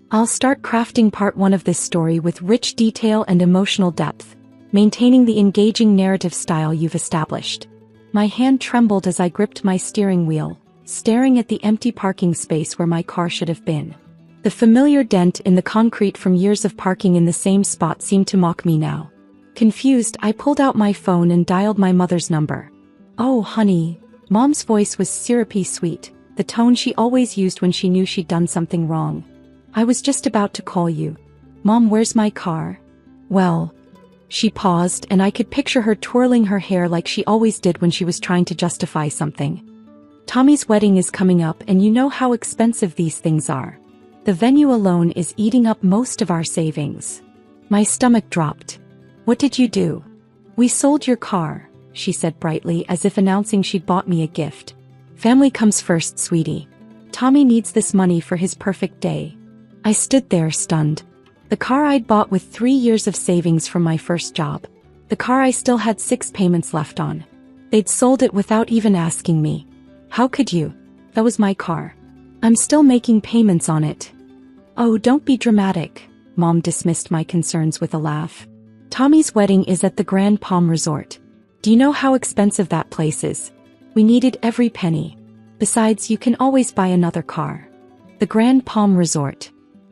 I'll start crafting part 1 of this story with rich detail and emotional depth, maintaining the engaging narrative style you've established. My hand trembled as I gripped my steering wheel, staring at the empty parking space where my car should have been. The familiar dent in the concrete from years of parking in the same spot seemed to mock me now. Confused, I pulled out my phone and dialed my mother's number. "Oh, honey." Mom's voice was syrupy sweet, the tone she always used when she knew she'd done something wrong. "I was just about to call you. Mom, where's my car?" "Well..." She paused, and I could picture her twirling her hair like she always did when she was trying to justify something. "Tommy's wedding is coming up, and you know how expensive these things are. The venue alone is eating up most of our savings." My stomach dropped. "What did you do?" "We sold your car," she said brightly, as if announcing she'd bought me a gift. "Family comes first, sweetie. Tommy needs this money for his perfect day." I stood there stunned. The car I'd bought with 3 years of savings from my first job. The car I still had 6 payments left on. They'd sold it without even asking me. "How could you? That was my car. I'm still making payments on it." "Oh, don't be dramatic." Mom dismissed my concerns with a laugh. "Tommy's wedding is at the Grand Palm Resort. Do you know how expensive that place is? We needed every penny. Besides, you can always buy another car." The Grand Palm Resort.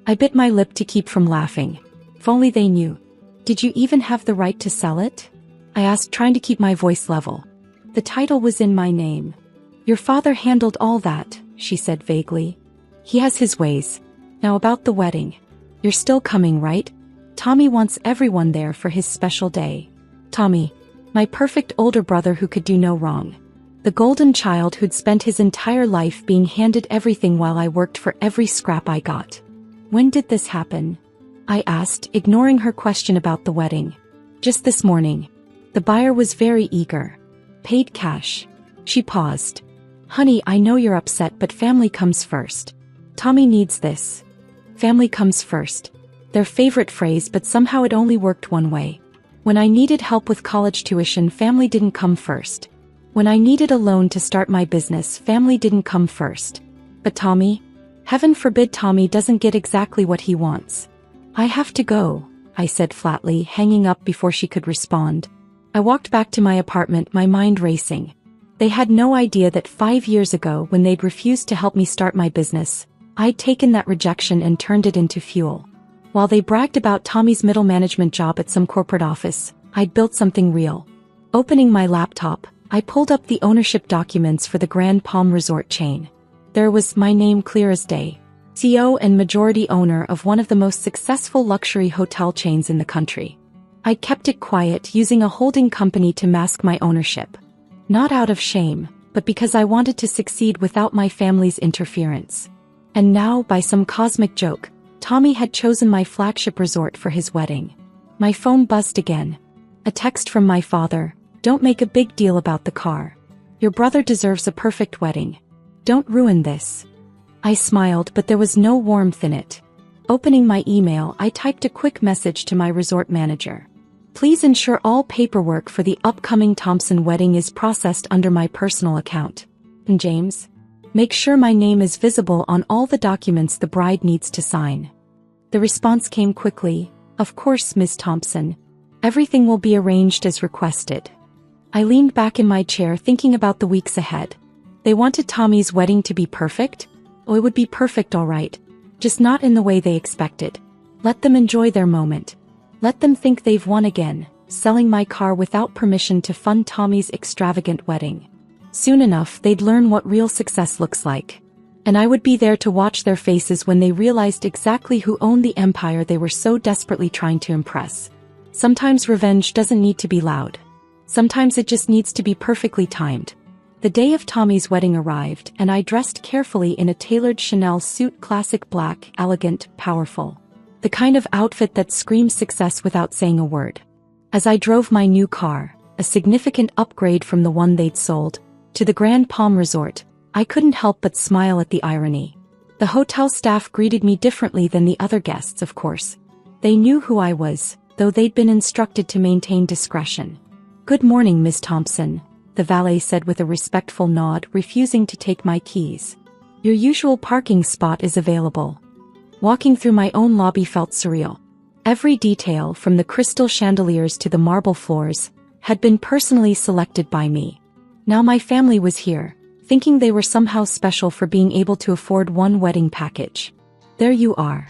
I bit my lip to keep from laughing. If only they knew. "Did you even have the right to sell it?" I asked, trying to keep my voice level. "The title was in my name." "Your father handled all that," she said vaguely. "He has his ways. Now about the wedding. You're still coming, right? Tommy wants everyone there for his special day." Tommy. My perfect older brother who could do no wrong. The golden child who'd spent his entire life being handed everything while I worked for every scrap I got. "When did this happen?" I asked, ignoring her question about the wedding. "Just this morning. The buyer was very eager. Paid cash." She paused. "Honey, I know you're upset, but family comes first. Tommy needs this." Family comes first. Their favorite phrase, but somehow it only worked one way. When I needed help with college tuition, family didn't come first. When I needed a loan to start my business, family didn't come first. But Tommy? Heaven forbid Tommy doesn't get exactly what he wants. "I have to go," I said flatly, hanging up before she could respond. I walked back to my apartment, my mind racing. They had no idea that 5 years ago, when they'd refused to help me start my business, I'd taken that rejection and turned it into fuel. While they bragged about Tommy's middle management job at some corporate office, I'd built something real. Opening my laptop, I pulled up the ownership documents for the Grand Palm Resort chain. There was my name clear as day. CEO and majority owner of one of the most successful luxury hotel chains in the country. I kept it quiet, using a holding company to mask my ownership. Not out of shame, but because I wanted to succeed without my family's interference. And now, by some cosmic joke, Tommy had chosen my flagship resort for his wedding. My phone buzzed again. A text from my father. "Don't make a big deal about the car. Your brother deserves a perfect wedding. Don't ruin this." I smiled, but there was no warmth in it. Opening my email, I typed a quick message to my resort manager. "Please ensure all paperwork for the upcoming Thompson wedding is processed under my personal account. And James, make sure my name is visible on all the documents the bride needs to sign." The response came quickly. "Of course, Ms. Thompson. Everything will be arranged as requested." I leaned back in my chair, thinking about the weeks ahead. They wanted Tommy's wedding to be perfect? Oh, it would be perfect, all right. Just not in the way they expected. Let them enjoy their moment. Let them think they've won again, selling my car without permission to fund Tommy's extravagant wedding. Soon enough, they'd learn what real success looks like. And I would be there to watch their faces when they realized exactly who owned the empire they were so desperately trying to impress. Sometimes revenge doesn't need to be loud. Sometimes it just needs to be perfectly timed. The day of Tommy's wedding arrived, and I dressed carefully in a tailored Chanel suit, classic black, elegant, powerful. The kind of outfit that screams success without saying a word. As I drove my new car, a significant upgrade from the one they'd sold, to the Grand Palm Resort, I couldn't help but smile at the irony. The hotel staff greeted me differently than the other guests, of course. They knew who I was, though they'd been instructed to maintain discretion. "Good morning, Miss Thompson," the valet said with a respectful nod, refusing to take my keys. "Your usual parking spot is available." Walking through my own lobby felt surreal. Every detail, from the crystal chandeliers to the marble floors, had been personally selected by me. Now my family was here, thinking they were somehow special for being able to afford one wedding package. There you are.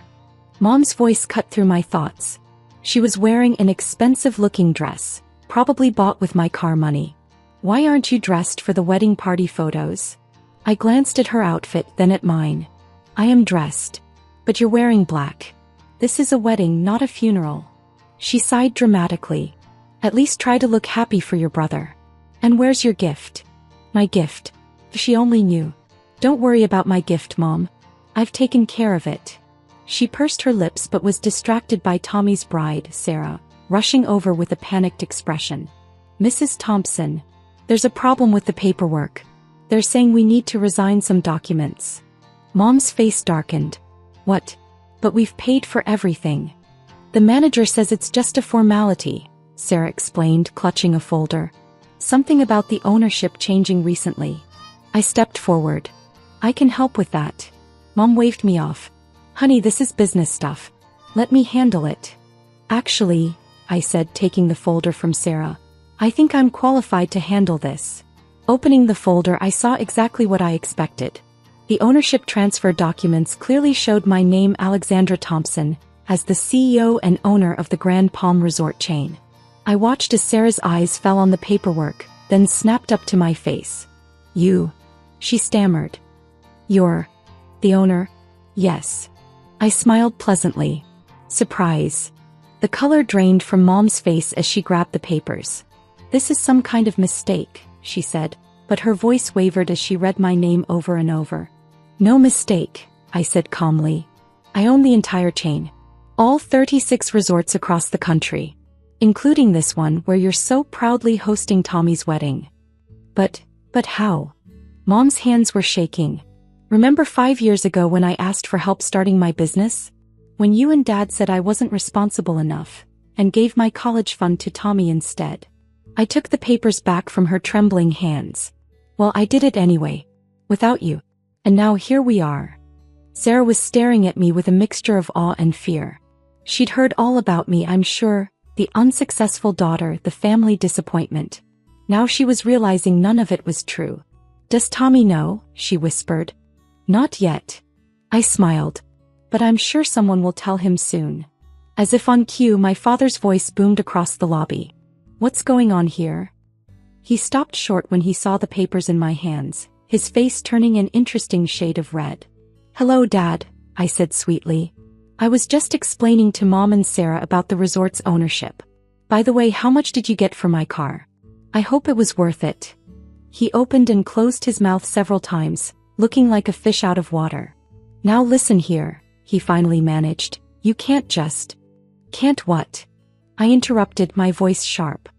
Mom's voice cut through my thoughts. She was wearing an expensive-looking dress, probably bought with my car money. Why aren't you dressed for the wedding party photos? I glanced at her outfit, then at mine. I am dressed. But you're wearing black. This is a wedding, not a funeral. She sighed dramatically. At least try to look happy for your brother. And where's your gift? My gift. If she only knew. Don't worry about my gift, Mom. I've taken care of it. She pursed her lips but was distracted by Tommy's bride, Sarah, rushing over with a panicked expression. Mrs. Thompson, there's a problem with the paperwork. They're saying we need to resign some documents. Mom's face darkened. What? But we've paid for everything. The manager says it's just a formality, Sarah explained, clutching a folder. Something about the ownership changing recently. I stepped forward. I can help with that. Mom waved me off. Honey, this is business stuff. Let me handle it. Actually, I said, taking the folder from Sarah, I think I'm qualified to handle this. Opening the folder, I saw exactly what I expected. The ownership transfer documents clearly showed my name, Alexandra Thompson, as the CEO and owner of the Grand Palm Resort chain. I watched as Sarah's eyes fell on the paperwork, then snapped up to my face. You, she stammered. You're the owner? Yes. I smiled pleasantly. Surprise. The color drained from Mom's face as she grabbed the papers. This is some kind of mistake, she said, but her voice wavered as she read my name over and over. No mistake, I said calmly. I own the entire chain. All 36 resorts across the country. Including this one where you're so proudly hosting Tommy's wedding. But how? Mom's hands were shaking. Remember 5 years ago when I asked for help starting my business? When you and Dad said I wasn't responsible enough, and gave my college fund to Tommy instead. I took the papers back from her trembling hands. Well, I did it anyway. Without you. And now here we are. Sarah was staring at me with a mixture of awe and fear. She'd heard all about me, I'm sure, the unsuccessful daughter, the family disappointment. Now she was realizing none of it was true. Does Tommy know? She whispered. Not yet. I smiled. But I'm sure someone will tell him soon. As if on cue, my father's voice boomed across the lobby. What's going on here? He stopped short when he saw the papers in my hands, his face turning an interesting shade of red. Hello, Dad, I said sweetly. I was just explaining to Mom and Sarah about the resort's ownership. By the way, how much did you get for my car? I hope it was worth it. He opened and closed his mouth several times, looking like a fish out of water. Now listen here, he finally managed. You can't just... Can't what? I interrupted, my voice sharp.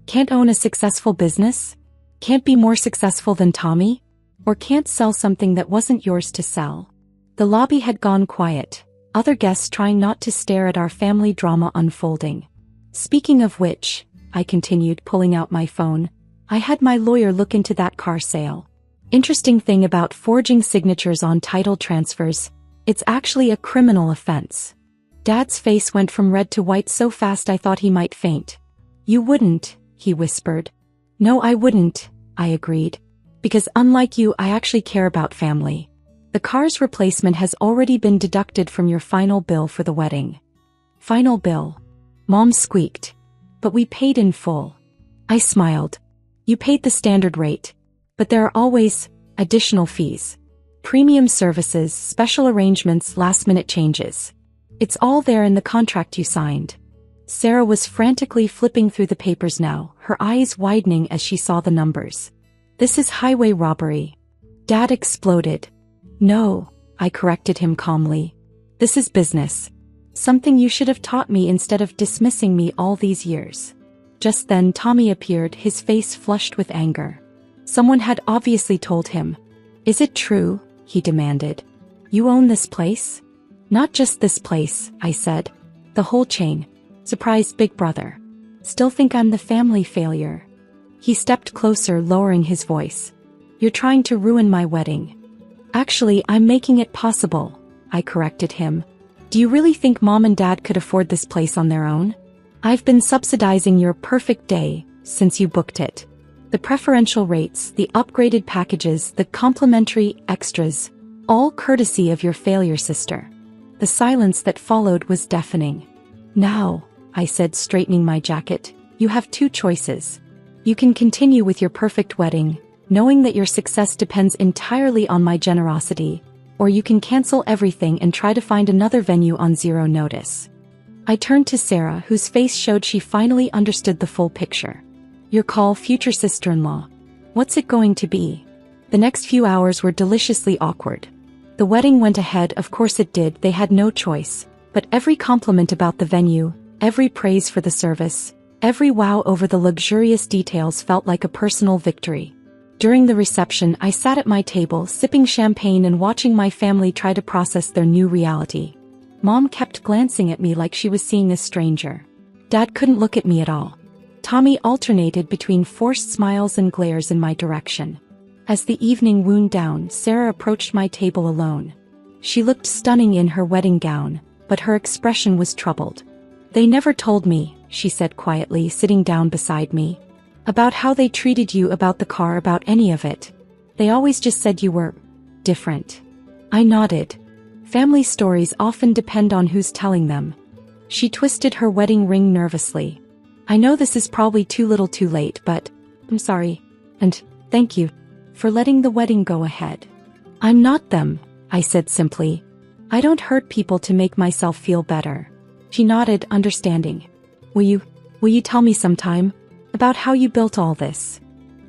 Can't own a successful business? Can't be more successful than Tommy? Or can't sell something that wasn't yours to sell? The lobby had gone quiet, other guests trying not to stare at our family drama unfolding. Speaking of which, I continued, pulling out my phone, I had my lawyer look into that car sale. Interesting thing about forging signatures on title transfers, it's actually a criminal offense. Dad's face went from red to white so fast I thought he might faint. You wouldn't, he whispered. No, I wouldn't, I agreed. Because unlike you, I actually care about family. The car's replacement has already been deducted from your final bill for the wedding. Final bill? Mom squeaked. But we paid in full. I smiled. You paid the standard rate. But there are always additional fees. Premium services, special arrangements, last-minute changes. It's all there in the contract you signed. Sarah was frantically flipping through the papers now, her eyes widening as she saw the numbers. This is highway robbery. Dad exploded. No, I corrected him calmly. This is business. Something you should have taught me instead of dismissing me all these years. Just then Tommy appeared, his face flushed with anger. Someone had obviously told him. Is it true? He demanded. You own this place? Not just this place, I said. The whole chain. Surprised big brother. Still think I'm the family failure. He stepped closer, lowering his voice. You're trying to ruin my wedding. Actually, I'm making it possible, I corrected him, Do you really think Mom and Dad could afford this place on their own? I've been subsidizing your perfect day since you booked it. The preferential rates, the upgraded packages, the complimentary extras, all courtesy of your failure sister. The silence that followed was deafening. Now, I said, straightening my jacket, you have two choices. You can continue with your perfect wedding, knowing that your success depends entirely on my generosity, or you can cancel everything and try to find another venue on zero notice. I turned to Sarah, whose face showed she finally understood the full picture. Your call, future sister-in-law. What's it going to be? The next few hours were deliciously awkward. The wedding went ahead, of course it did, they had no choice, but every compliment about the venue, every praise for the service, every wow over the luxurious details felt like a personal victory. During the reception, I sat at my table, sipping champagne and watching my family try to process their new reality. Mom kept glancing at me like she was seeing a stranger. Dad couldn't look at me at all. Tommy alternated between forced smiles and glares in my direction. As the evening wound down, Sarah approached my table alone. She looked stunning in her wedding gown, but her expression was troubled. They never told me, she said quietly, sitting down beside me. About how they treated you, about the car, about any of it. They always just said you were different. I nodded. Family stories often depend on who's telling them. She twisted her wedding ring nervously. I know this is probably too little too late, but I'm sorry. And thank you for letting the wedding go ahead. I'm not them, I said simply. I don't hurt people to make myself feel better. She nodded, understanding. Will you tell me sometime about how you built all this?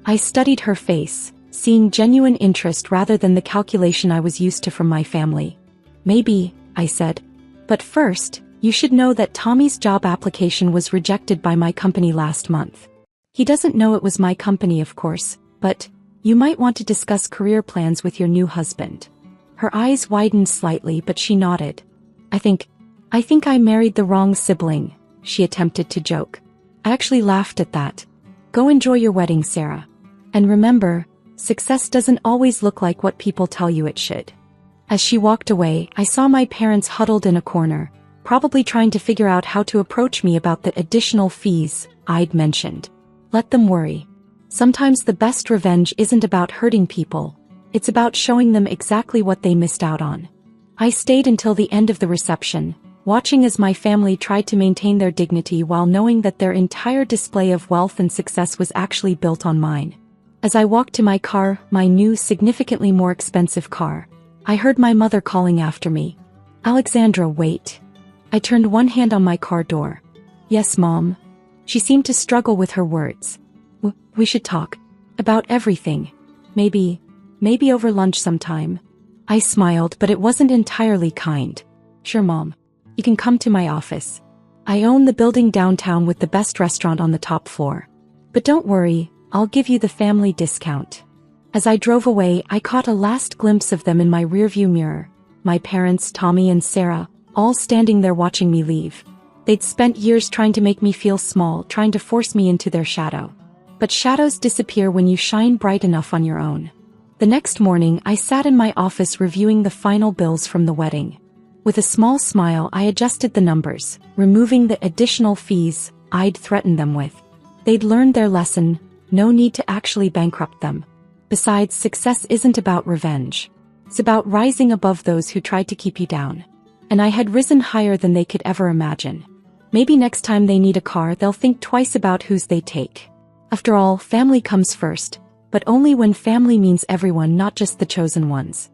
I studied her face, seeing genuine interest rather than the calculation I was used to from my family. Maybe, I said. But first, you should know that Tommy's job application was rejected by my company last month. He doesn't know it was my company, of course, but you might want to discuss career plans with your new husband. Her eyes widened slightly, but she nodded. I think I married the wrong sibling, she attempted to joke. I actually laughed at that. Go enjoy your wedding, Sarah. And remember, success doesn't always look like what people tell you it should. As she walked away, I saw my parents huddled in a corner, probably trying to figure out how to approach me about the additional fees I'd mentioned. Let them worry. Sometimes the best revenge isn't about hurting people, it's about showing them exactly what they missed out on. I stayed until the end of the reception, watching as my family tried to maintain their dignity while knowing that their entire display of wealth and success was actually built on mine. As I walked to my car, my new, significantly more expensive car, I heard my mother calling after me. Alexandra, wait. I turned one hand on my car door. Yes, Mom. She seemed to struggle with her words. We should talk. About everything. Maybe over lunch sometime. I smiled, but it wasn't entirely kind. Sure, Mom. You can come to my office. I own the building downtown with the best restaurant on the top floor. But don't worry, I'll give you the family discount. As I drove away, I caught a last glimpse of them in my rearview mirror. My parents, Tommy and Sarah, all standing there watching me leave. They'd spent years trying to make me feel small, trying to force me into their shadow. But shadows disappear when you shine bright enough on your own. The next morning, I sat in my office reviewing the final bills from the wedding. With a small smile, I adjusted the numbers, removing the additional fees I'd threatened them with. They'd learned their lesson, no need to actually bankrupt them. Besides, success isn't about revenge. It's about rising above those who tried to keep you down. And I had risen higher than they could ever imagine. Maybe next time they need a car, they'll think twice about whose they take. After all, family comes first, but only when family means everyone, not just the chosen ones.